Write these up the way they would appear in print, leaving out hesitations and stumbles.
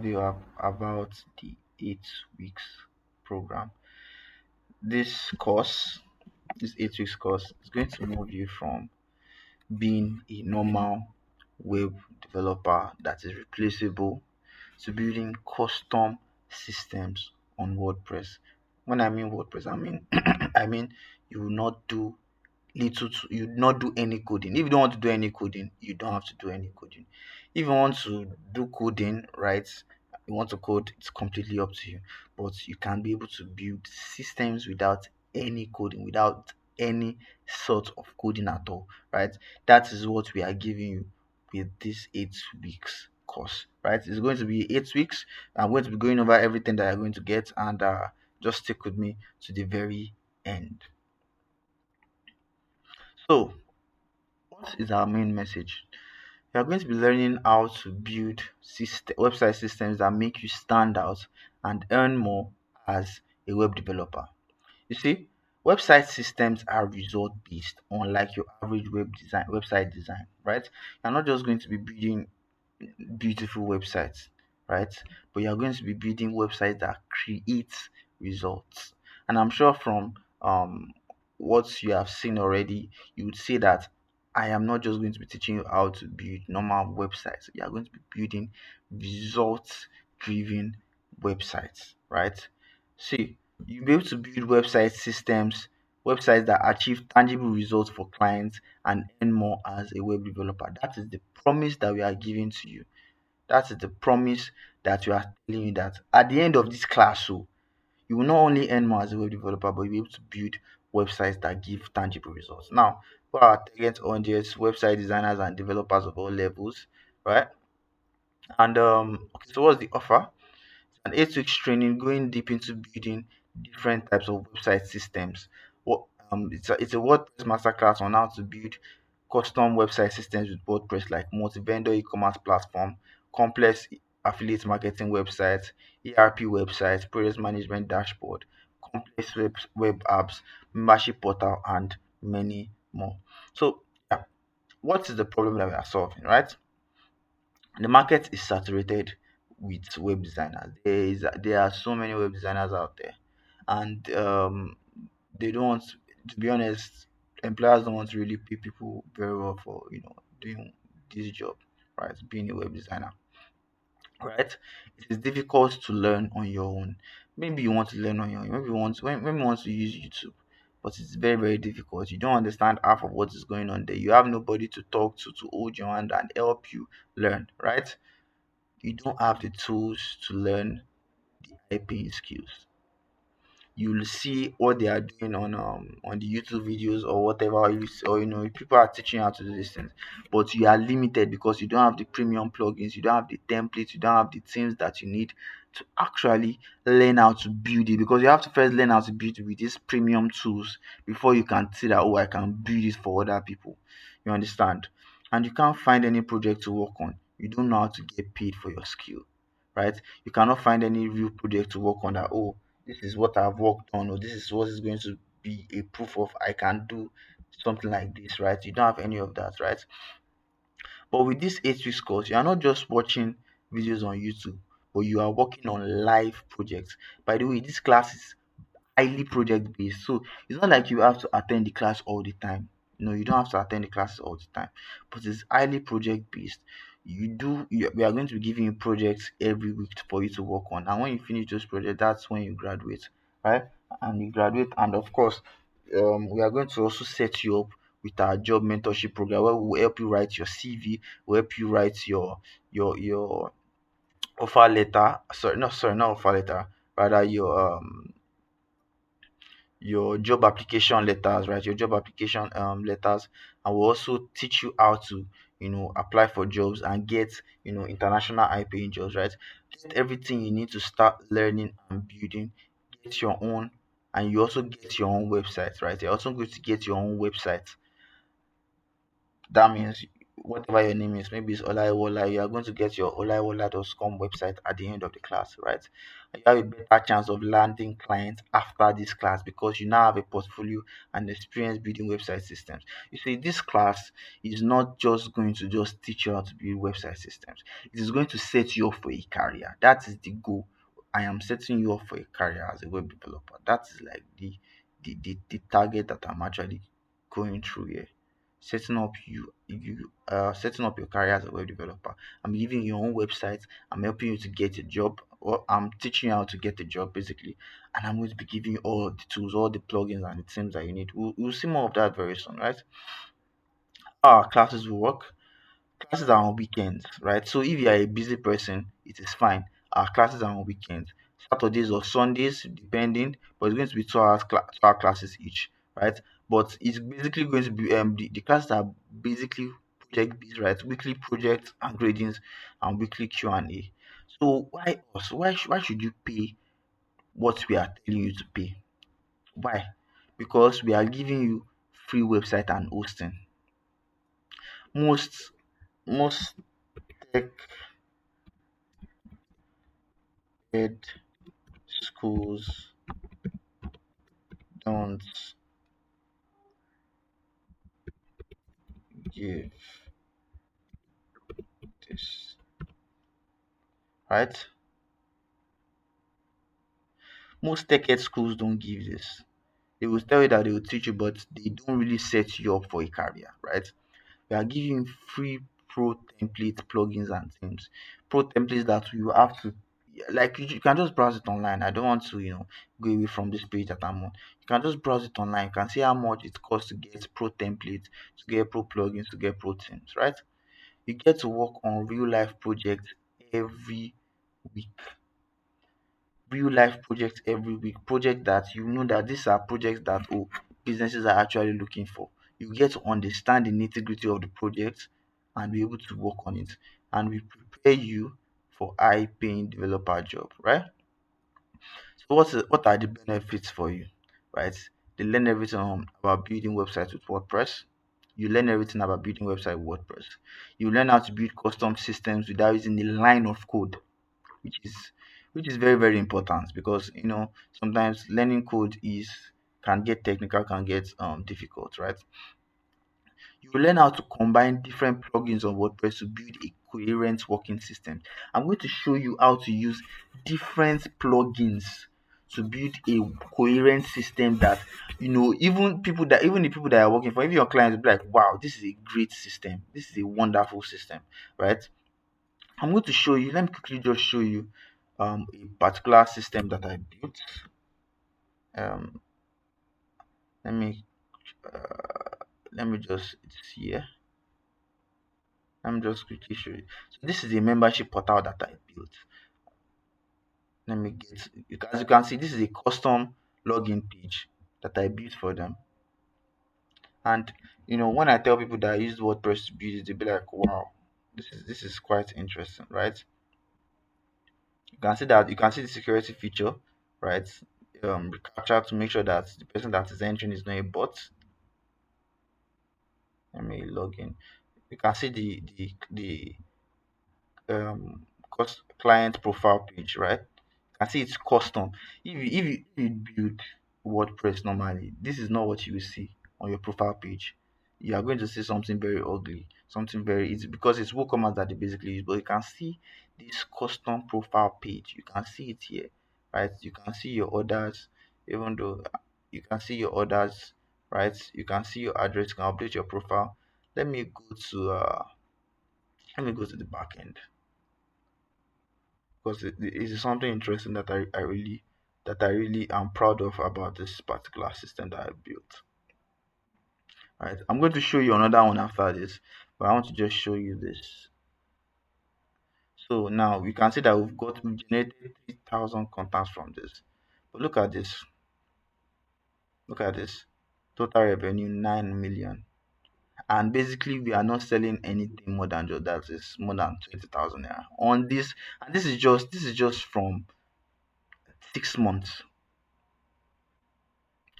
have you about the 8 weeks program. This course, this 8 weeks course, is going to move you from being a normal web developer that is replaceable to building custom systems on WordPress. When I mean WordPress, I mean I mean you will not do you not do any coding. If you don't want to do any coding, you don't have to do any coding. If you want to do coding, right, you want to code, it's completely up to you. But you can be able to build systems without any coding, without any sort of coding at all, right? That is what we are giving you with this 8 weeks course, right? It's going to be 8 weeks. I'm going to be going over everything that you're going to get, and just stick with me to the very end. So, what is our main message? We are going to be learning how to build website systems that make you stand out and earn more as a web developer. You see, website systems are result based, unlike your average website design, right? You're not just going to be building beautiful websites, right? But you're going to be building websites that create results. And I'm sure from what you have seen already, you would say that I am not just going to be teaching you how to build normal websites. You are going to be building results driven websites, right? See, you'll be able to build websites that achieve tangible results for clients and earn more as a web developer. That is the promise that we are giving to you. That is the promise that we are telling you, that at the end of this class, so you will not only earn more as a web developer, but you'll be able to build websites that give tangible results. Now, for our target audience, website designers and developers of all levels, right? And okay, so what's the offer? An 8 weeks training going deep into building different types of website systems. What it's a WordPress masterclass on how to build custom website systems with WordPress, like multi-vendor e-commerce platform, complex affiliate marketing websites, ERP websites, project management dashboard, complex web apps, membership portal, and many more. So, yeah, what is the problem that we are solving, right? The market is saturated with web designers. There are so many web designers out there, and they don't want to be honest. Employers don't want to really pay people very well for doing this job, right? Being a web designer, right? It is difficult to learn on your own. Maybe you want to learn on your own. Maybe you want to use YouTube, but it's very very difficult. You don't understand half of what is going on there. You have nobody to talk to hold your hand and help you learn, right? You don't have the tools to learn the high paying skills. You'll see what they are doing on the YouTube videos or whatever or people are teaching you how to do these things, but you are limited because you don't have the premium plugins, you don't have the templates, you don't have the things that you need to actually learn how to build it, because you have to first learn how to build it with these premium tools before you can see that, oh, I can build it for other people. You understand? And you can't find any project to work on. You don't know how to get paid for your skill, right? You cannot find any real project to work on that, oh, this is what I've worked on, or this is what is going to be a proof of I can do something like this, right? You don't have any of that, right? But with this 8 weeks course, you are not just watching videos on YouTube, but you are working on live projects. By the way, this class is highly project based. So it's not like you have to attend the class all the time. No, you don't have to attend the classes all the time. But it's highly project based. We are going to be giving you projects every week for you to work on. And when you finish those projects, that's when you graduate, right? And you graduate, and of course, we are going to also set you up with our job mentorship program, where we will help you write your CV, we'll help you write your offer letter. Sorry, not offer letter, rather your job application letters, right? Your job application letters, and we'll also teach you how to apply for jobs and get international high paying jobs, right? Get everything you need to start learning and building. Get your own, and you also get your own website, right? You're also going to get your own website. That means whatever your name is, maybe it's Olaiwola, you are going to get your olaiwola.com website at the end of the class, right? You have a better chance of landing clients after this class because you now have a portfolio and experience building website systems. You see, this class is not just going to just teach you how to build website systems, it is going to set you up for a career. That is the goal. I am setting you up for a career as a web developer. That is like the target that I'm actually going through here. Setting up your career as a web developer. I'm giving you your own website. I'm helping you to get a job, or I'm teaching you how to get a job basically. And I'm going to be giving you all the tools, all the plugins and the themes that you need. We'll see more of that very soon, right? Our classes will work. Classes are on weekends, right? So if you are a busy person, it is fine. Our classes are on weekends, Saturdays or Sundays, depending, but it's going to be 2 hours, 2 hour classes each, right? But it's basically going to be the classes are basically project based, right? Weekly projects and gradings and weekly Q&A. So why us? Why should you pay what we are telling you to pay? Why? Because we are giving you free website and hosting. Most tech ed schools don't give this, right? Most tech ed schools don't give this. They will tell you that they will teach you, but they don't really set you up for a career, right? They are giving free pro template plugins and themes. Pro templates that you have to, like, you can just browse it online. I don't want to, go away from this page that I'm on. You can just browse it online. You can see how much it costs to get pro templates, to get pro plugins, to get pro themes, right? You get to work on real life projects every week. Real life projects every week. Projects that you know that these are projects that businesses are actually looking for. You get to understand the nitty-gritty of the project and be able to work on it. And we prepare you for high paying developer job, right? So what are the benefits for you? Right? They learn everything about building websites with WordPress. You learn everything about building website with WordPress. You learn how to build custom systems without using a line of code, which is very very important because sometimes learning code is can get technical, can get difficult, right? You will learn how to combine different plugins on WordPress to build a coherent working system. I'm going to show you how to use different plugins to build a coherent system that even the people that are working for, even your clients will be like, wow, this is a great system, this is a wonderful system, right? I'm going to show you. Let me quickly just show you a particular system that I built. Um, let me just it's here. Let me just quickly show you. So this is a membership portal that I built. Let me get as you can see, this is a custom login page that I built for them. And when I tell people that I use WordPress to build it, they'll be like, wow, this is quite interesting, right? You can see the security feature, right? Capture to make sure that the person that is entering is not a bot. Let me log in. You can see the client profile page, right? You can see it's custom. If you build WordPress normally, this is not what you will see on your profile page. You are going to see something very ugly, something very easy because it's WooCommerce that they basically use. But you can see this custom profile page. You can see it here, right? You can see your orders, even though you can see your orders, right? You can see your address. You can update your profile. Let me go to uh the back end because it is something interesting that I really am proud of about this particular system that I built. Right, I'm going to show you another one after this, but I want to just show you this. So now you can see that we've generated 3,000 contacts from this. But look at this total revenue 9 million, and basically we are not selling anything more than just that. Is more than 20,000 naira on this, and this is just from 6 months.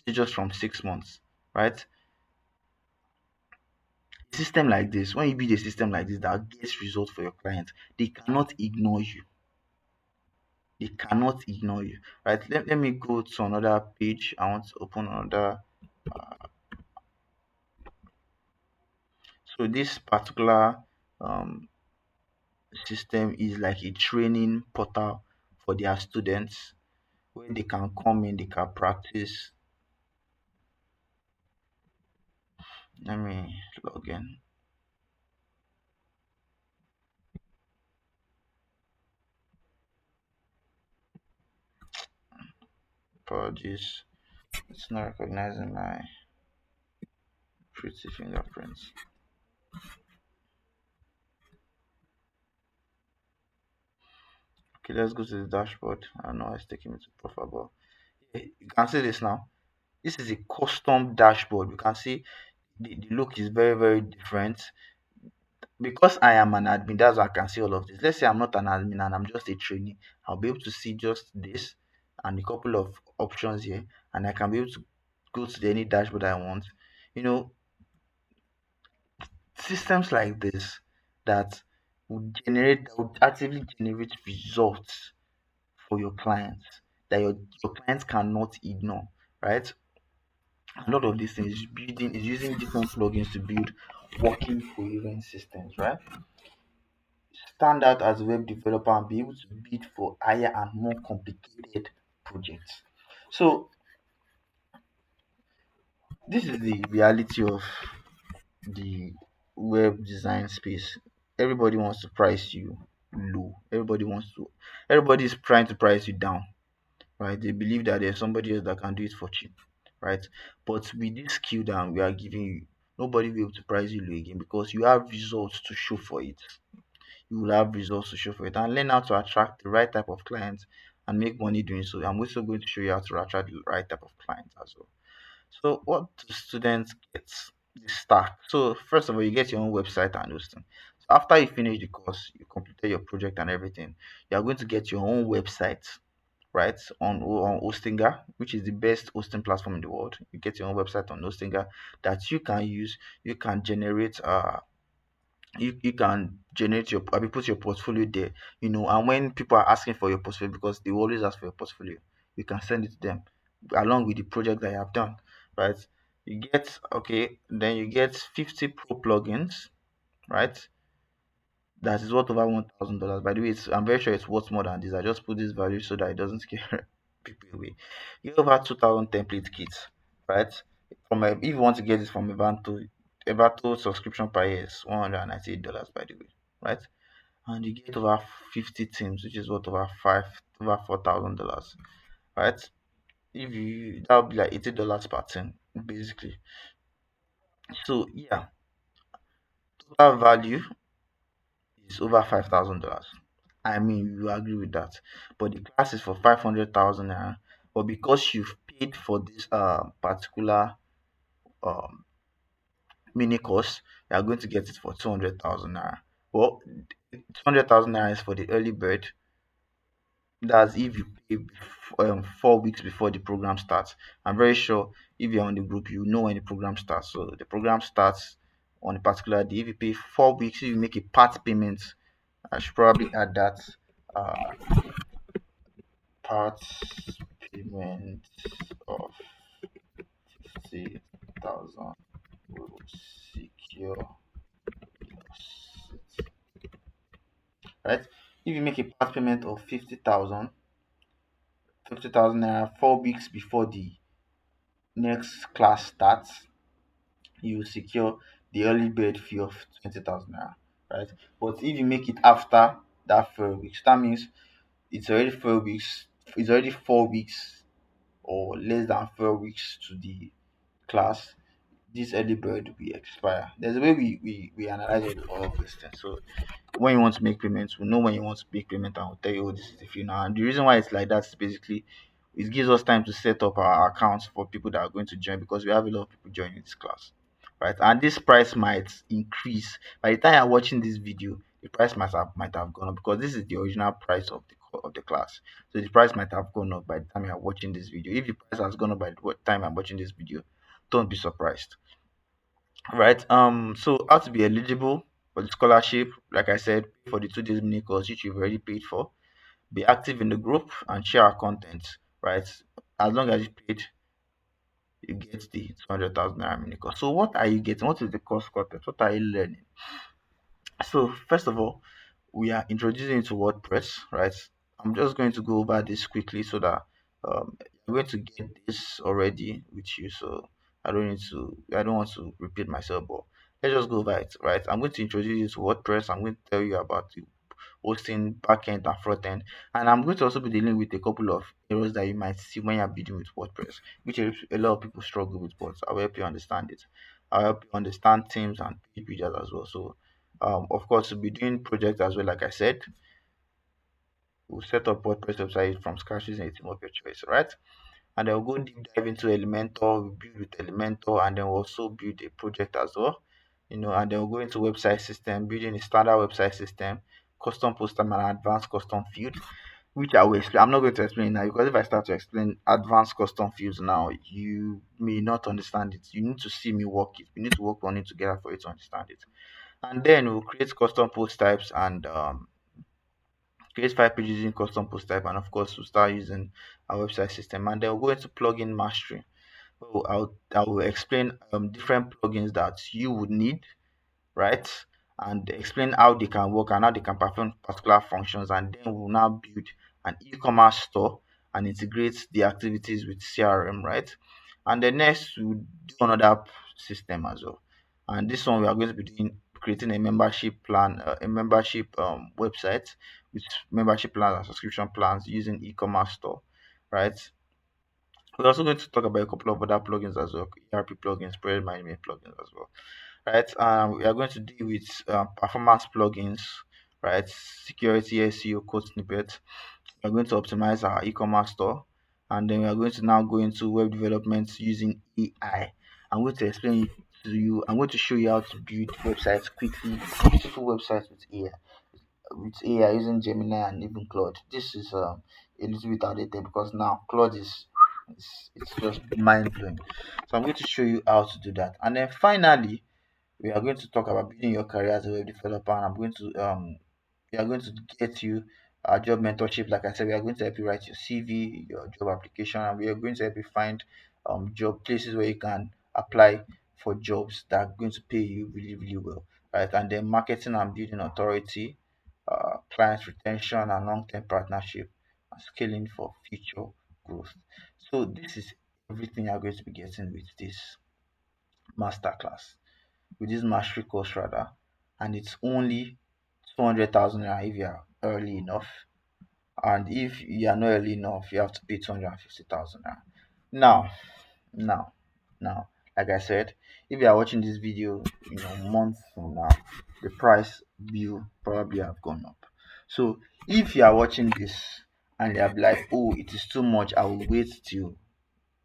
This is just from 6 months, right? System like this, when you build a system like this that gets results for your clients, they cannot ignore you. They cannot ignore you. Right? Let me go to another page. I want to open another. So this particular um, system is like a training portal for their students where they can come in, they can practice. Let me log in. Apologies. It's not recognizing my pretty fingerprints. Okay, let's go to the dashboard. I know it's taking me to profile, but you can see this now. This is a custom dashboard. You can see the look is very, very different. Because I am an admin, that's why I can see all of this. Let's say I'm not an admin and I'm just a trainee. I'll be able to see just this and a couple of options here, and I can be able to go to any dashboard I want. You know, systems like this that that would actively generate results for your clients that your clients cannot ignore, right? A lot of these things is building is using different plugins to build working coherent systems, right? Stand out as a web developer and be able to bid for higher and more complicated projects. So this is the reality of the web design space. Everybody wants to price you low. Everybody is trying to price you down, right? They believe that there's somebody else that can do it for cheap, right? But with this skill that we are giving you, nobody will be able to price you low again because you have results to show for it. You will have results to show for it and learn how to attract the right type of clients and make money doing so. I'm also going to show you how to attract the right type of clients as well. So what do students get? The start. So first of all, you get your own website and hosting. So after you finish the course, you completed your project and everything, you are going to get your own website, right? On Hostinger, which is the best hosting platform in the world. You get your own website on Hostinger that you can use. You can generate you can generate your I mean, put your portfolio there, and when people are asking for your portfolio, because they always ask for your portfolio, you can send it to them along with the project that you have done, right? You get okay, then you get 50 pro plugins, right? That is worth over $1,000. By the way, I'm very sure it's worth more than this. I just put this value so that it doesn't scare people away. You get over 2,000 template kits, right? If you want to get it from Evanto subscription per year is $198, by the way, right? And you get over 50 teams, which is worth over $4,000, right? If you That would be like $80 per team, basically. So yeah, total value is over $5,000. I mean, you agree with that. But the class is for 500,000 naira. But because you've paid for this particular um mini course, you are going to get it for 200,000 naira. Well, 200,000 naira is for the early bird. That's if you pay 4 weeks before the program starts. I'm very sure if you're on the group, you know when the program starts. So the program starts on a particular day. If you pay 4 weeks, if you make a part payment, I should probably add that part payment of 50,000 will secure it, right? If you make a part payment of 50,000 naira 4 weeks before the next class starts, you secure the early bird fee of 20,000 naira, right? But if you make it after that 4 weeks, that means it's already 4 weeks, it's already 4 weeks or less than 4 weeks to the class, this early bird will expire. There's a way we analyze all of this thing. So when you want to make payments, we know when you want to make payment and we'll tell you, oh, this is the fee now. And the reason why it's like that is basically it gives us time to set up our accounts for people that are going to join, because we have a lot of people joining this class. Right. And this price might increase. By the time you're watching this video, the price might have gone up, because this is the original price of the class. So the price might have gone up by the time you're time you're watching this video. If the price has gone up by the time I'm watching this video, don't be surprised. right? So how to be eligible for the scholarship? Like I said, pay for the 2 days mini course which you've already paid for. Be active in the group and share our content, right? As long as you paid, you get the 200,000 naira mini course. So what are you getting? What is the course content? What are you learning? So first of all, we are introducing into WordPress, right? I'm just going to go over this quickly so that I'm going to get this already with you. So I don't want to repeat myself, but let's just go over it, right? I'm going to introduce you to WordPress. I'm going to tell you about the hosting, backend, and front end. And I'm going to also be dealing with a couple of errors that you might see when you're building with WordPress, which a lot of people struggle with, but I'll help you understand it. I'll help you understand themes and page builders as well. So of course, we'll be doing projects as well. Like I said, we'll set up WordPress website from scratch using a team of your choice, right? And then we'll go deep dive into Elementor. We build with Elementor, and then we'll also build a project as well. And then we'll go into website system, building a standard website system, custom post type, and advanced custom field, which I will explain. I'm not going to explain now because if I start to explain advanced custom fields now, you may not understand it. You need to see me work it. We need to work on it together for you to understand it. And then we'll create custom post types and create 5 pages using custom post type, and of course we'll start using our website system, and then we'll go into plugin mastery. So I will explain different plugins that you would need, right? And explain how they can work and how they can perform particular functions. And then we'll now build an e-commerce store and integrate the activities with CRM, right? And then next we'll do another system as well. And this one we are going to be doing creating a membership plan, a membership website with membership plans and subscription plans using e-commerce store, right? We're also going to talk about a couple of other plugins as well, ERP plugins, project management plugins as well, right? We are going to deal with performance plugins, right? Security, SEO, code snippets. We're going to optimize our e-commerce store, and then we are going to now go into web development using AI. I'm going to explain it to you. I'm going to show you how to build websites quickly, beautiful websites with AI using Gemini and even Claude. This is a little bit outdated because now Claude it's just mind blowing. So I'm going to show you how to do that, and then finally we are going to talk about building your career as a web developer. And I'm going to we are going to get you a job mentorship. Like I said, we are going to help you write your CV, your job application, and we are going to help you find job places where you can apply for jobs that are going to pay you really, really well, right? And then marketing and building authority, client retention and long-term partnership, and scaling for future growth. So this is everything you're going to be getting with this masterclass, with this mastery course rather, and it's only 200,000 naira if you are early enough, and if you are not early enough, you have to pay 250,000 naira. Now, now, now, like I said, if you are watching this video, months from now, the price will probably have gone up. So if you are watching this and you are like, oh, it is too much, I will wait till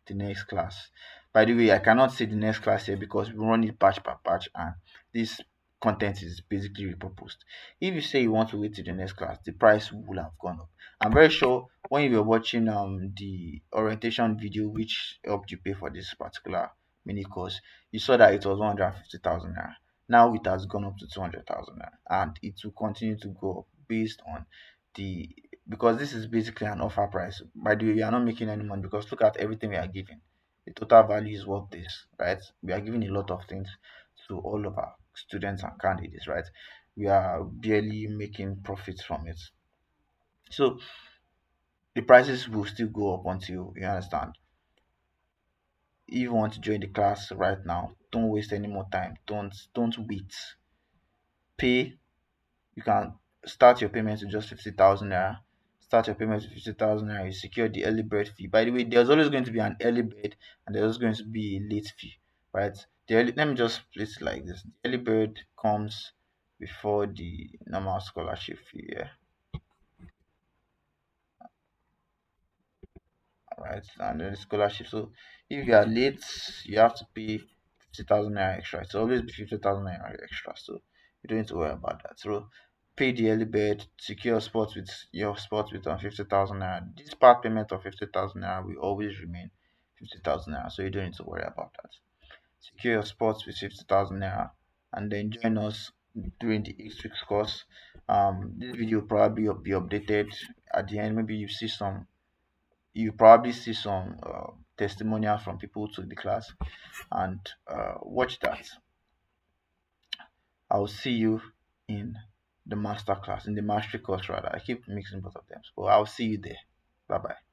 the next class. By the way, I cannot say the next class here because we run it patch per patch and this content is basically repurposed. If you say you want to wait till the next class, the price will have gone up. I'm very sure when you were watching the orientation video which helped you pay for this particular mini course, you saw that it was 150,000 naira. Now it has gone up to 200,000 naira and it will continue to go up based on the because this is basically an offer price. By the way, we are not making any money because look at everything we are giving. The total value is worth this, right? We are giving a lot of things to all of our students and candidates, right? We are barely making profits from it. So the prices will still go up until you understand. If you want to join the class right now, don't waste any more time. Don't wait. Pay. You can start your payment to just 50,000 naira. Start your payment to 50,000 naira. You secure the early bird fee. By the way, there's always going to be an early bird and there's going to be a late fee, right? Let me just place it like this: the early bird comes before the normal scholarship fee. Yeah, right? And then the scholarship. So if you are late, you have to pay 50,000 naira extra. It's always be 50,000 naira extra. So you don't need to worry about that. So pay the early bird, secure your spot with 50,000 naira. This part payment of 50,000 naira will always remain 50,000 naira. So you don't need to worry about that. secure your spots with 50,000 naira, and then join us during the 8 weeks course. This video will probably be updated at the end. Maybe you probably see some testimonial from people who took the class, and watch that. I'll see you in the master class, in the mastery course rather. I keep mixing both of them, so I'll see you there. Bye bye.